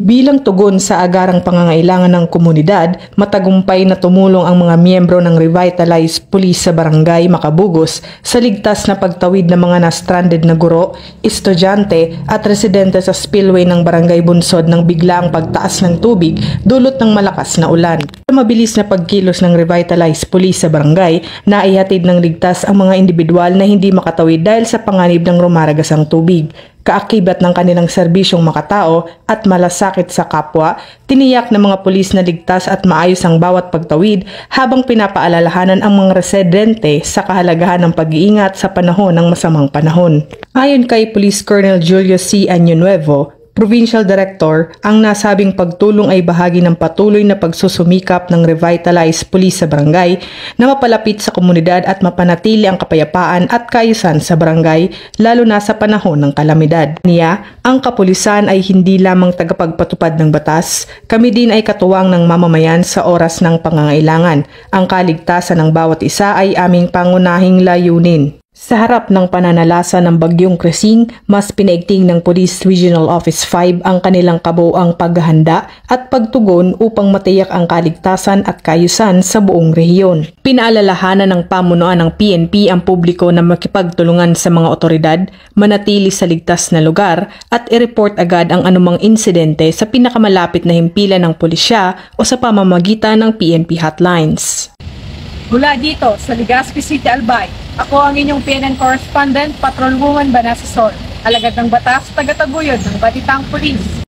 Bilang tugon sa agarang pangangailangan ng komunidad, matagumpay na tumulong ang mga miyembro ng Revitalize Police sa Barangay Macabugos sa ligtas na pagtawid ng mga na-stranded na guro, estudyante at residente sa spillway ng Barangay Bunsod nang biglaang pagtaas ng tubig dulot ng malakas na ulan. Sa mabilis na pagkilos ng Revitalize Police sa barangay, naihatid ng ligtas ang mga individual na hindi makatawid dahil sa panganib ng rumaragasang tubig. Kaakibat ng kanilang serbisyong makatao at malasakit sa kapwa, tiniyak ng mga pulis na ligtas at maayos ang bawat pagtawid habang pinapaalalahanan ang mga residente sa kahalagahan ng pag-iingat sa panahon ng masamang panahon. Ayon kay Police Colonel Julio C. Año-Nuevo, Provincial Director, ang nasabing pagtulong ay bahagi ng patuloy na pagsusumikap ng Revitalize Police sa barangay na mapalapit sa komunidad at mapanatili ang kapayapaan at kaayusan sa barangay lalo na sa panahon ng kalamidad. Niya, ang kapulisan ay hindi lamang tagapagpatupad ng batas, kami din ay katuwang ng mamamayan sa oras ng pangangailangan. Ang kaligtasan ng bawat isa ay aming pangunahing layunin. Sa harap ng pananalasa ng Bagyong Crising, mas pinaigting ng Police Regional Office 5 ang kanilang kabuoang paghahanda at pagtugon upang matiyak ang kaligtasan at kaayusan sa buong rehiyon. Pinaalalahanan ng pamunuan ng PNP ang publiko na makipagtulungan sa mga otoridad, manatili sa ligtas na lugar at i-report agad ang anumang insidente sa pinakamalapit na himpilan ng pulisya o sa pamamagitan ng PNP hotlines. Mula dito sa Legazpi City, Albay, ako ang inyong PNN correspondent, Patrolwoman Banasa Sol, alagad ng batas, tagataguyod ng Batitang Police.